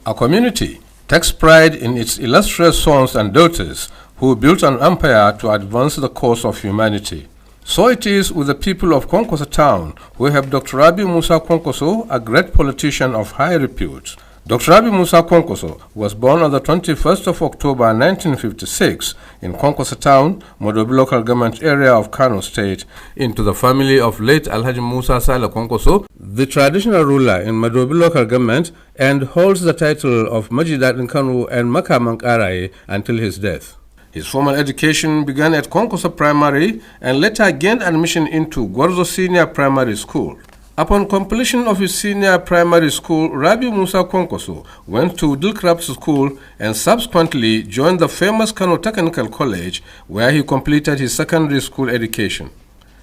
A community takes pride in its illustrious sons and daughters who built an empire to advance the cause of humanity. So it is with the people of Kwankwaso town, who have Dr. Rabi Musa Kwankwaso, a great politician of high repute. Dr. Rabi Musa Kwankwaso was born on the 21st of October 1956 in Kwankwaso town, Modobi local government area of Kano State, into the family of late Alhaji Musa Sale Kwankwaso, the traditional ruler in Modobi local government, and holds the title of Majidat in Kano and Makamank Arai until his death. His formal education began at Kwankwaso Primary and later gained admission into Gwarzo Senior Primary School. Upon completion of his senior primary school, Rabi Musa Kwankwaso went to Dilkrab's School and subsequently joined the famous Kano Technical College, where he completed his secondary school education.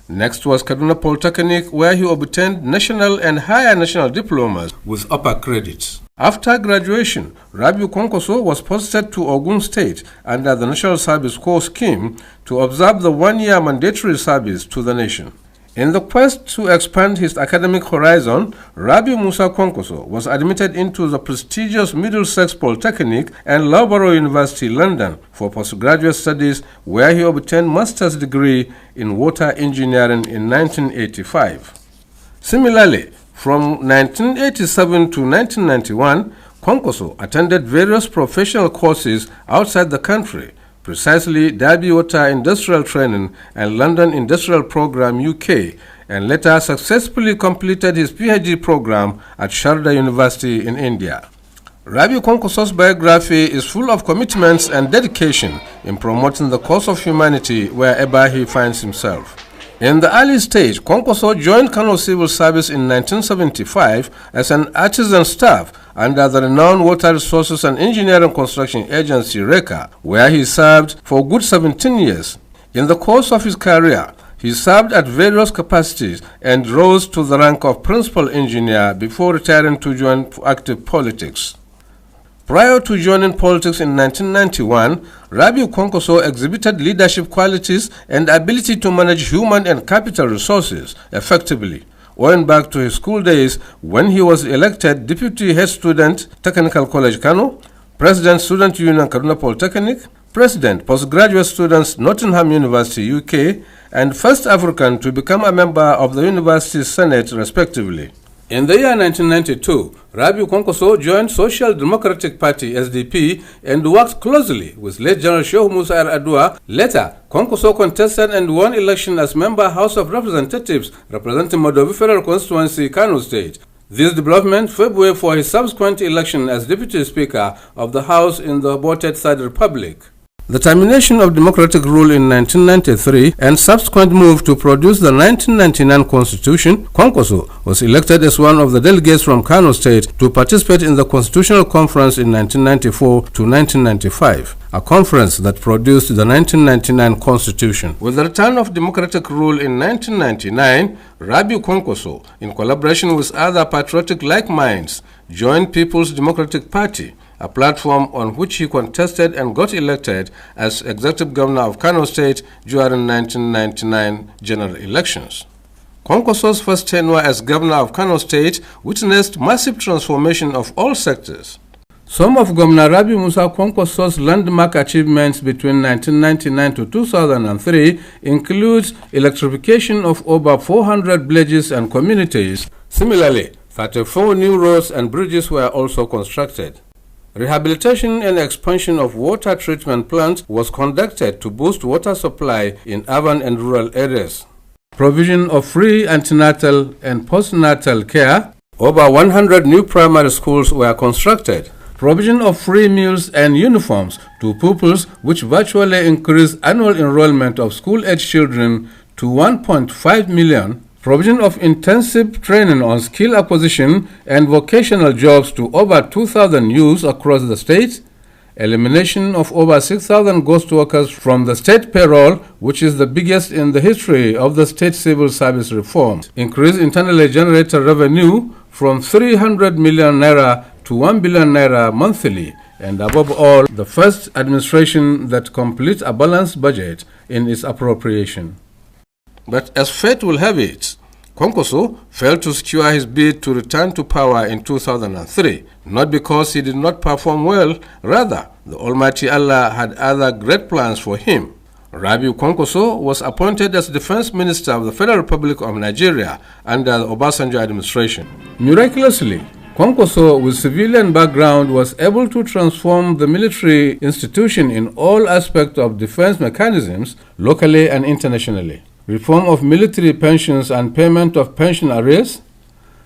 Next was Kaduna Polytechnic, where he obtained national and higher national diplomas with upper credits. After graduation, Rabi Kwankwaso was posted to Ogun State under the National Service Corps scheme to observe the one-year mandatory service to the nation. In the quest to expand his academic horizon, Rabi Musa Kwankwaso was admitted into the prestigious Middlesex Polytechnic and Loughborough University, London, for postgraduate studies, where he obtained master's degree in water engineering in 1985. Similarly, from 1987 to 1991, Kwankwaso attended various professional courses outside the country, precisely Derby Water Industrial Training and London Industrial Program UK, and later successfully completed his PhD program at Sharda University in India. Rabi Kwankwaso's biography is full of commitments and dedication in promoting the cause of humanity wherever he finds himself. In the early stage, Kwankwaso joined Kano Civil Service in 1975 as an artisan staff under the renowned Water Resources and Engineering Construction Agency, RECA, where he served for good 17 years. In the course of his career, he served at various capacities and rose to the rank of principal engineer before retiring to join active politics. Prior to joining politics in 1991, Rabi Kwankwaso exhibited leadership qualities and ability to manage human and capital resources effectively, owing back to his school days when he was elected Deputy Head Student, Technical College Kano, President Student Union Kaduna Polytechnic, President Postgraduate Students Nottingham University UK, and first African to become a member of the University Senate respectively. In the year 1992, Rabi Kwankwaso joined Social Democratic Party (SDP) and worked closely with late General Shehu Musa Yar'Adua. Later, Kwankwaso contested and won election as member House of Representatives representing Modobi Federal Constituency, Kano State. This development paved way for his subsequent election as Deputy Speaker of the House in the aborted Third Republic. The termination of democratic rule in 1993 and subsequent move to produce the 1999 Constitution, Kwankwaso was elected as one of the delegates from Kano State to participate in the Constitutional Conference in 1994 to 1995, a conference that produced the 1999 Constitution. With the return of democratic rule in 1999, Rabi Kwankwaso, in collaboration with other patriotic like minds, joined People's Democratic Party, a platform on which he contested and got elected as Executive Governor of Kano State during 1999 general elections. Kwankwaso's first tenure as Governor of Kano State witnessed massive transformation of all sectors. Some of Governor Rabi Musa Kwankwaso's landmark achievements between 1999 to 2003 include electrification of over 400 villages and communities. Similarly, 34 new roads and bridges were also constructed. Rehabilitation and expansion of water treatment plants was conducted to boost water supply in urban and rural areas. Provision of free antenatal and postnatal care. Over 100 new primary schools were constructed. Provision of free meals and uniforms to pupils, which virtually increased annual enrollment of school-age children to 1.5 million. Provision of intensive training on skill acquisition and vocational jobs to over 2,000 youths across the state. Elimination of over 6,000 ghost workers from the state payroll, which is the biggest in the history of the state civil service reform. Increase internally generated revenue from 300 million naira to 1 billion naira monthly. And above all, the first administration that completes a balanced budget in its appropriation. But as fate will have it, Kwankwaso failed to secure his bid to return to power in 2003, not because he did not perform well, rather, the Almighty Allah had other great plans for him. Rabiu Kwankwaso was appointed as Defense Minister of the Federal Republic of Nigeria under the Obasanjo administration. Miraculously, Kwankwaso, with civilian background, was able to transform the military institution in all aspects of defense mechanisms, locally and internationally. Reform of military pensions and payment of pension arrears,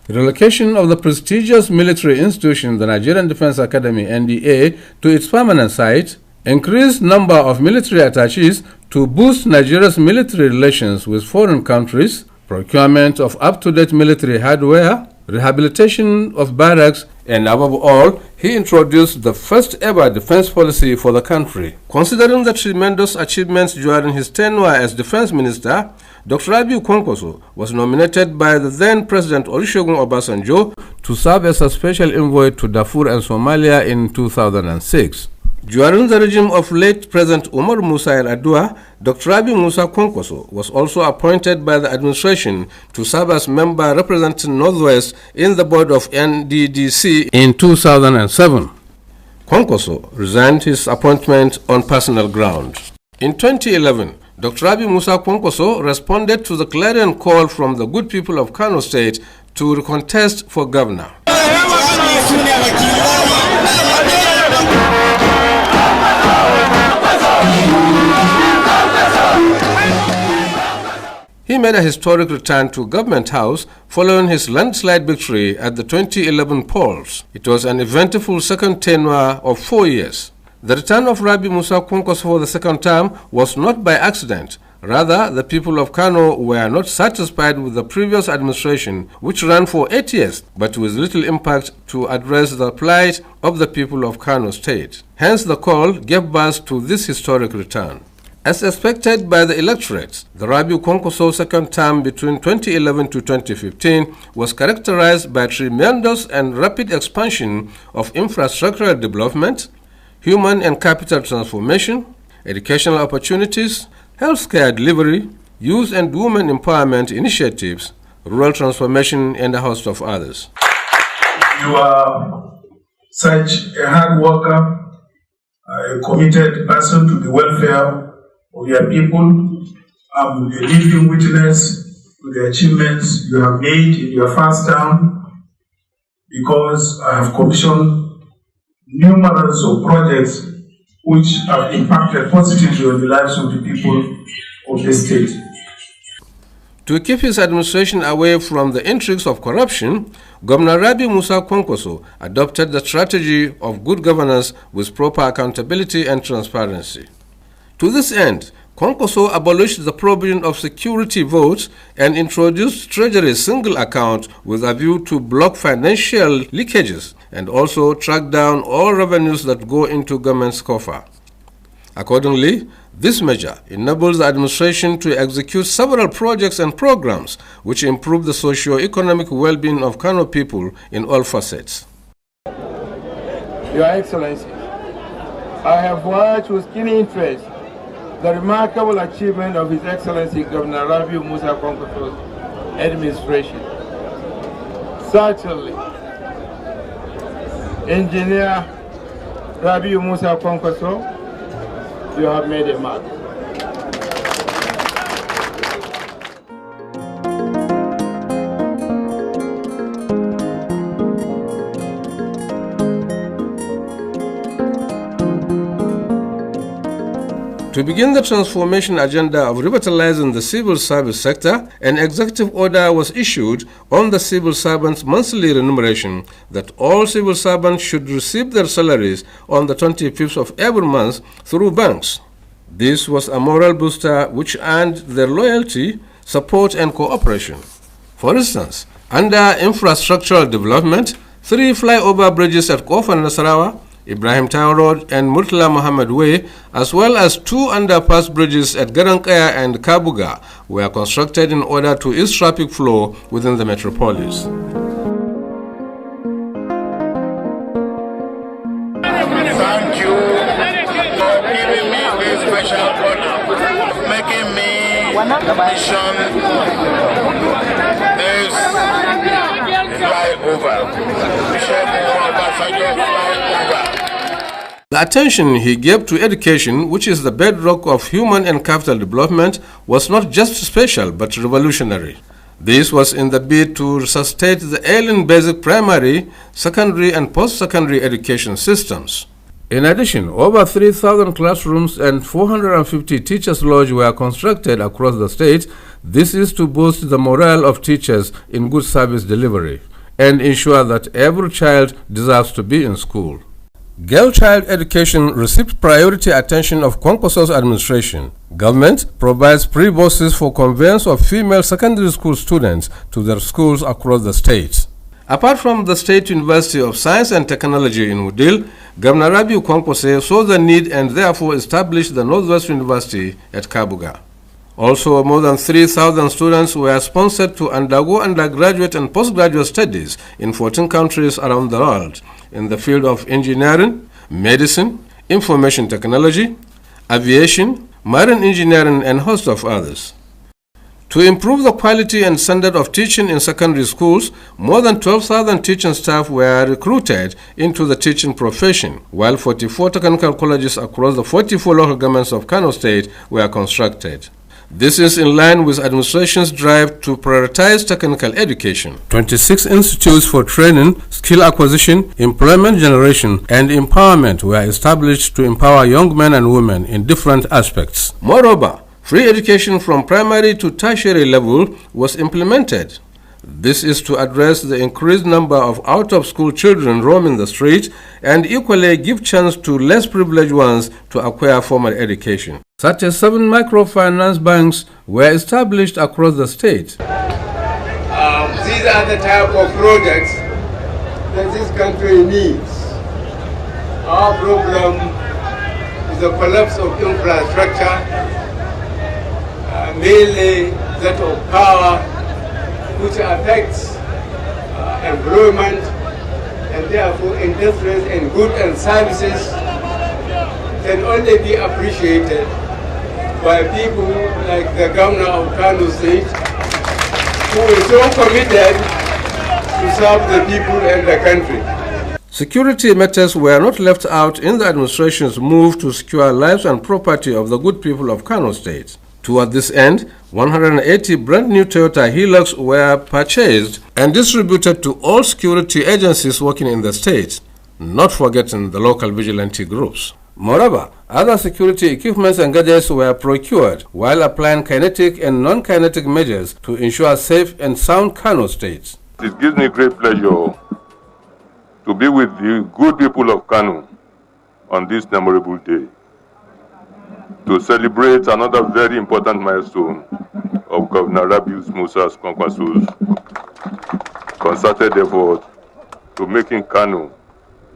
relocation of the prestigious military institution, the Nigerian Defense Academy (NDA), to its permanent site, increased number of military attaches to boost Nigeria's military relations with foreign countries, procurement of up-to-date military hardware, rehabilitation of barracks, and above all, he introduced the first ever defense policy for the country. Considering the tremendous achievements during his tenure as defense minister, Dr. Rabiu Kwankwaso was nominated by the then President Olusegun Obasanjo to serve as a special envoy to Darfur and Somalia in 2006. During the regime of late President Umar Musa Yar'Adua, Dr. Rabiu Musa Kwankwaso was also appointed by the administration to serve as member representing Northwest in the board of NDDC in 2007. Kwankwaso resigned his appointment on personal ground. In 2011, Dr. Rabiu Musa Kwankwaso responded to the clarion call from the good people of Kano State to contest for governor. He made a historic return to Government House following his landslide victory at the 2011 polls. It was an eventful second tenure of 4 years. The return of Rabiu Musa Kwankwaso for the second term was not by accident. Rather, the people of Kano were not satisfied with the previous administration, which ran for 8 years, but with little impact to address the plight of the people of Kano State. Hence, the call gave birth to this historic return. As expected by the electorate, the Rabiu Kwankwaso second term between 2011 to 2015 was characterized by tremendous and rapid expansion of infrastructural development, human and capital transformation, educational opportunities, healthcare delivery, youth and women empowerment initiatives, rural transformation, and a host of others. You are such a hard worker, a committed person to the welfare of your people. I'm a living witness to the achievements you have made in your first term, because I have commissioned numerous of projects which have impacted positively on the lives of the people of the state. To keep his administration away from the intrigues of corruption, Governor Rabiu Musa Kwankwaso adopted the strategy of good governance with proper accountability and transparency. To this end, Kwankwaso abolished the provision of security votes and introduced Treasury's single account with a view to block financial leakages and also track down all revenues that go into government's coffer. Accordingly, this measure enables the administration to execute several projects and programs which improve the socio-economic well-being of Kano people in all facets. Your Excellency, I have watched with keen interest the remarkable achievement of His Excellency Governor Rabiu Musa Kwankwaso's administration. Certainly, Engineer Rabiu Musa Kwankwaso, you have made a mark. To begin the transformation agenda of revitalizing the civil service sector, an executive order was issued on the civil servants' monthly remuneration that all civil servants should receive their salaries on the 25th of every month through banks. This was a moral booster which earned their loyalty, support, and cooperation. For instance, under infrastructural development, 3 flyover bridges at Kofa Nasarawa, Ibrahim Town Road and Murtala Muhammad Way, as well as 2 underpass bridges at Garankaya and Kabuga, were constructed in order to ease traffic flow within the metropolis. Thank you for giving me this special honor, making me the mission over. The attention he gave to education, which is the bedrock of human and capital development, was not just special but revolutionary. This was in the bid to resuscitate the ailing basic primary, secondary and post-secondary education systems. In addition, over 3,000 classrooms and 450 teachers' lodges were constructed across the state. This is to boost the morale of teachers in good service delivery and ensure that every child deserves to be in school. Girl child education received priority attention of Kwankwaso's administration. Government provides pre-buses for conveyance of female secondary school students to their schools across the state. Apart from the State University of Science and Technology in Wudil, Governor Rabiu Kwankwaso saw the need and therefore established the Northwest University at Kabuga. Also, more than 3,000 students were sponsored to undergo undergraduate and postgraduate studies in 14 countries around the world in the field of engineering, medicine, information technology, aviation, marine engineering, and a host of others. To improve the quality and standard of teaching in secondary schools, more than 12,000 teaching staff were recruited into the teaching profession, while 44 technical colleges across the 44 local governments of Kano State were constructed. This is in line with administration's drive to prioritize technical education. 26 institutes for training, skill acquisition, employment generation, and empowerment were established to empower young men and women in different aspects. Moreover, free education from primary to tertiary level was implemented. This is to address the increased number of out-of-school children roaming the street and equally give chance to less privileged ones to acquire formal education. 37 microfinance banks were established across the state. These are the type of projects that this country needs. Our problem is the collapse of infrastructure, mainly that of power, which affects employment and therefore industries and goods and services can only be appreciated by people like the governor of Kano State, who is so committed to serve the people and the country. Security matters were not left out in the administration's move to secure lives and property of the good people of Kano State. Toward this end, 180 brand new Toyota Hilux were purchased and distributed to all security agencies working in the state, not forgetting the local vigilante groups. Moreover, other security equipments and gadgets were procured while applying kinetic and non-kinetic measures to ensure safe and sound Kano State. It gives me great pleasure to be with the good people of Kano on this memorable day, to celebrate another very important milestone of Governor Rabiu Musa Kwankwaso's concerted effort to making Kano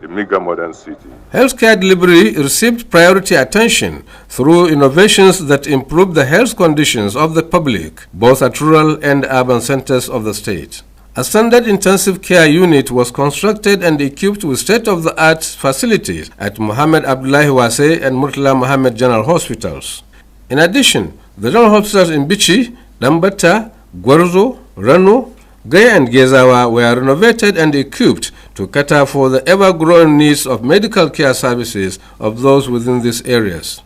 a mega modern city. Healthcare delivery received priority attention through innovations that improve the health conditions of the public, both at rural and urban centers of the state. A standard intensive care unit was constructed and equipped with state-of-the-art facilities at Mohammed Abdullahi Wase and Murtala Mohammed General Hospitals. In addition, the general hospitals in Bichi, Dambata, Gwarzo, Rano, Gaya and Gezawa were renovated and equipped to cater for the ever-growing needs of medical care services of those within these areas.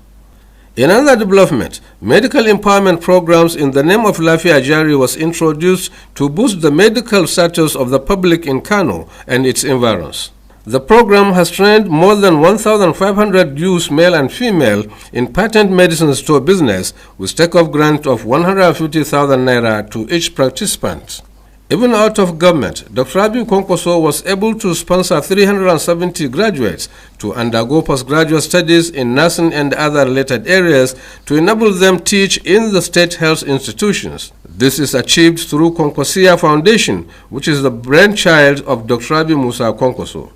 In another development, medical empowerment programs in the name of Lafia Jari was introduced to boost the medical status of the public in Kano and its environs. The program has trained more than 1,500 youths, male and female, in patent medicine store business with take-off grant of 150,000 naira to each participant. Even out of government, Dr. Rabiu Kwankwaso was able to sponsor 370 graduates to undergo postgraduate studies in nursing and other related areas to enable them teach in the state health institutions. This is achieved through Kwankwasia Foundation, which is the brainchild of Dr. Rabiu Musa Kwankwaso.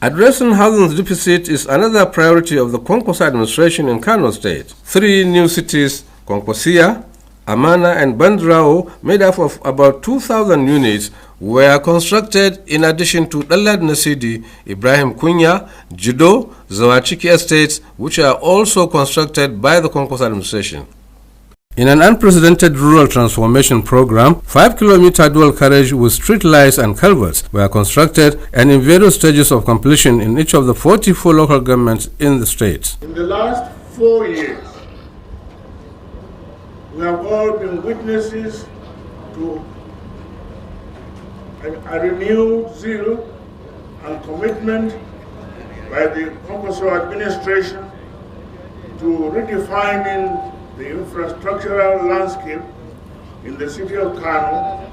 Addressing housing deficit is another priority of the Kwankwaso administration in Kano State. 3 new cities, Kwankwasia, Amana and Bandrao, made up of about 2,000 units, were constructed in addition to Dalad Nasidi, Ibrahim Kunya, Jido, Zawachiki estates, which are also constructed by the Kwankwaso administration. In an unprecedented rural transformation program, 5-kilometer dual carriage with street lights and culverts were constructed and in various stages of completion in each of the 44 local governments in the state. In the last 4 years, we have all been witnesses to a renewed zeal and commitment by the Kwankwaso administration to redefining the infrastructural landscape in the city of Kano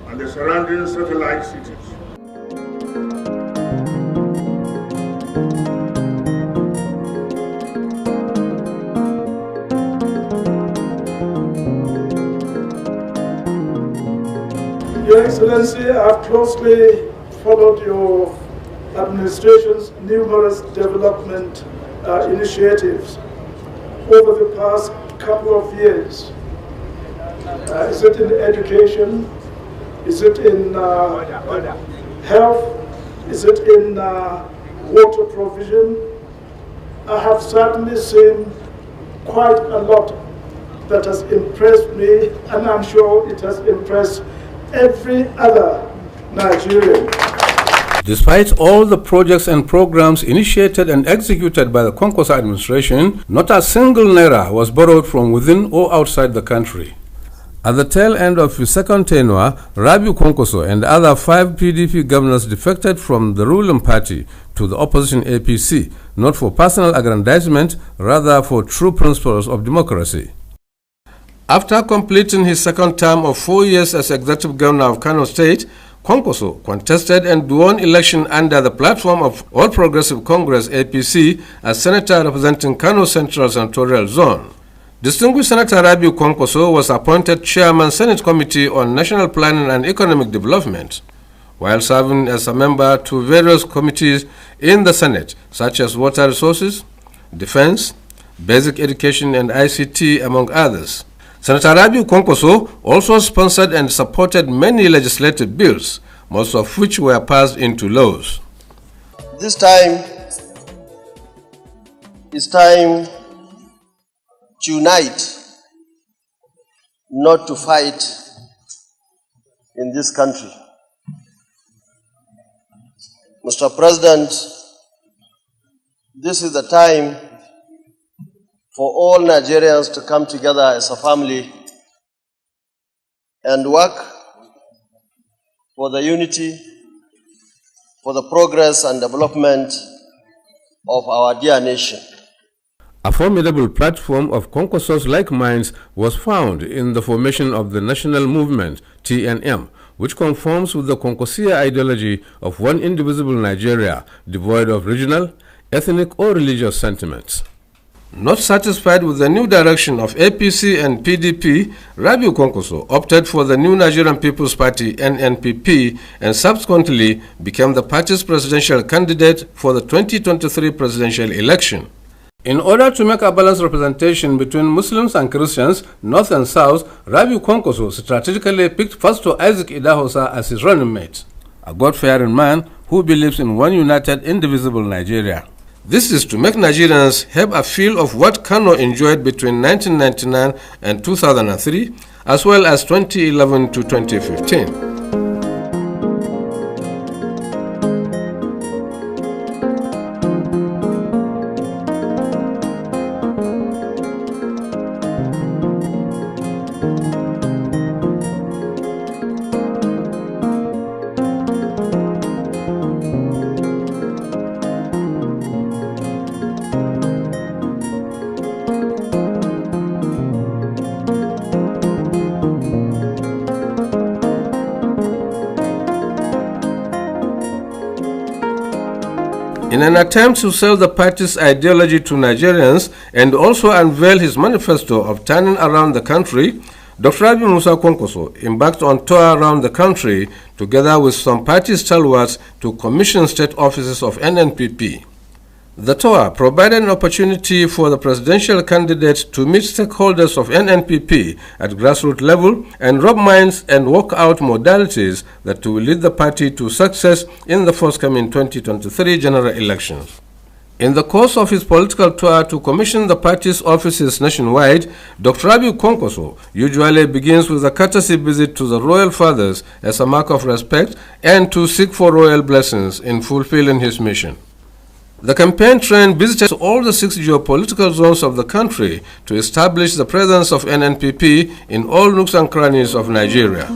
and the surrounding satellite cities. Your Excellency, I have closely followed your administration's numerous development initiatives over the past couple of years. Is it in education? Is it in health? Is it in water provision? I have certainly seen quite a lot that has impressed me, and I'm sure it has impressed every other Nigerian. Despite all the projects and programs initiated and executed by the Kwankwaso administration, not a single naira was borrowed from within or outside the country. At the tail end of his second tenure, Rabiu Kwankwaso and the other 5 PDP governors defected from the ruling party to the opposition APC, not for personal aggrandizement, rather for true principles of democracy. After completing his second term of 4 years as executive governor of Kano State, Kwankwaso contested and won election under the platform of All Progressive Congress APC as senator representing Kano Central Senatorial Zone. Distinguished Senator Rabiu Kwankwaso was appointed chairman Senate Committee on National Planning and Economic Development, while serving as a member to various committees in the Senate, such as Water Resources, Defense, Basic Education and ICT, among others. Senator Rabiu Kwankwaso also sponsored and supported many legislative bills, most of which were passed into laws. This time is time to unite, not to fight in this country. Mr. President, this is the time for all Nigerians to come together as a family and work for the unity, for the progress and development of our dear nation. A formidable platform of Kwankwaso's like minds was found in the formation of the National Movement, TNM, which conforms with the Kwankwasia ideology of one indivisible Nigeria, devoid of regional, ethnic or religious sentiments. Not satisfied with the new direction of APC and PDP, Rabiu Kwankwaso opted for the New Nigerian People's Party (NNPP) and subsequently became the party's presidential candidate for the 2023 presidential election. In order to make a balanced representation between Muslims and Christians, North and South, Rabiu Kwankwaso strategically picked Pastor Isaac Idahosa as his running mate, a God-fearing man who believes in one united, indivisible Nigeria. This is to make Nigerians have a feel of what Kano enjoyed between 1999 and 2003, as well as 2011 to 2015. In an attempt to sell the party's ideology to Nigerians and also unveil his manifesto of turning around the country, Dr. Rabiu Musa Kwankwaso embarked on tour around the country together with some party stalwarts to commission state offices of NNPP. The tour provided an opportunity for the presidential candidate to meet stakeholders of NNPP at grassroots level and rub minds and work out modalities that will lead the party to success in the forthcoming 2023 general elections. In the course of his political tour to commission the party's offices nationwide, Dr. Rabiu Kwankwaso usually begins with a courtesy visit to the royal fathers as a mark of respect and to seek for royal blessings in fulfilling his mission. The campaign train visited all the 6 geopolitical zones of the country to establish the presence of NNPP in all nooks and crannies of Nigeria.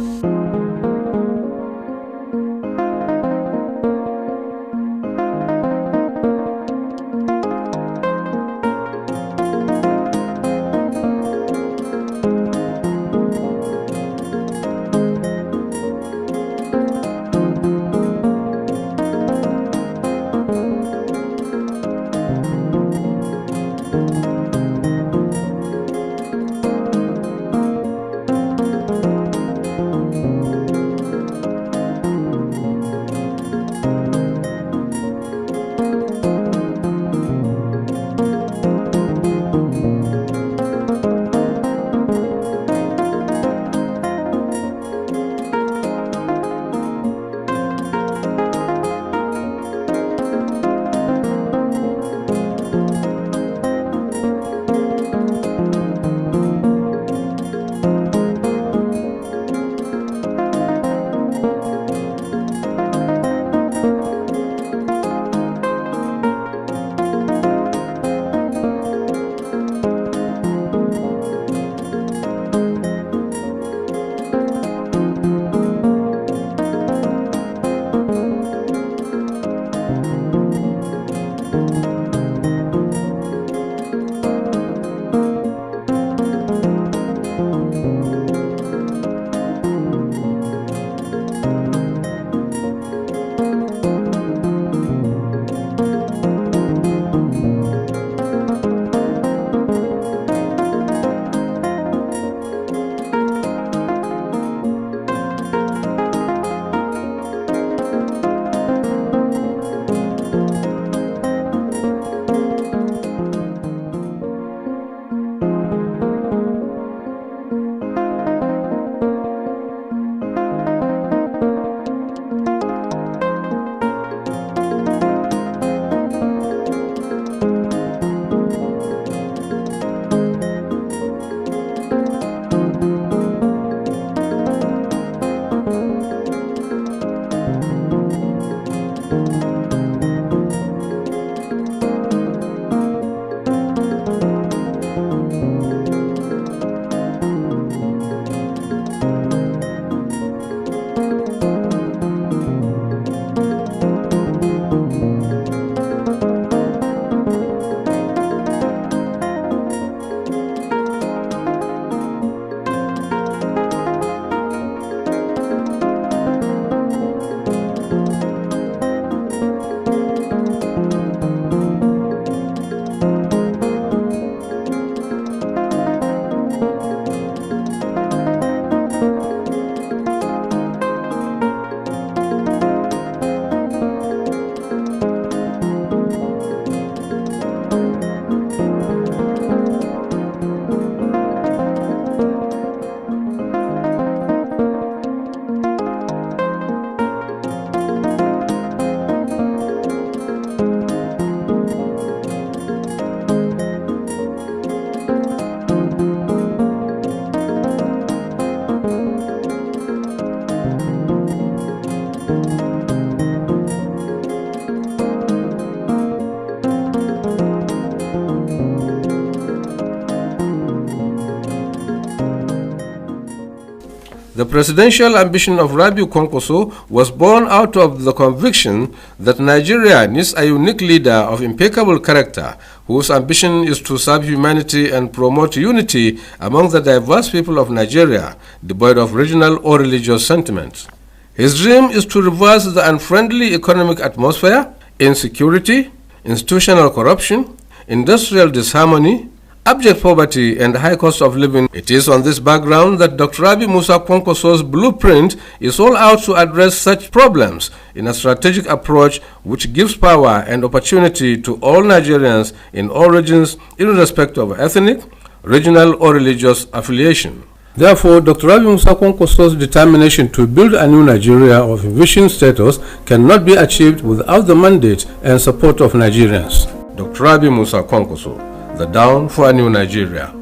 The presidential ambition of Rabiu Kwankwaso was born out of the conviction that Nigeria needs a unique leader of impeccable character whose ambition is to serve humanity and promote unity among the diverse people of Nigeria, devoid of regional or religious sentiments. His dream is to reverse the unfriendly economic atmosphere, insecurity, institutional corruption, industrial disharmony, abject poverty, and high cost of living. It is on this background that Dr. Rabiu Musa Kwankwaso's blueprint is all out to address such problems in a strategic approach which gives power and opportunity to all Nigerians in all regions, irrespective of ethnic, regional, or religious affiliation. Therefore, Dr. Rabiu Musa Kwankwaso's determination to build a new Nigeria of envisioned status cannot be achieved without the mandate and support of Nigerians. Dr. Rabiu Musa Kwankwaso, the Dawn for a New Nigeria.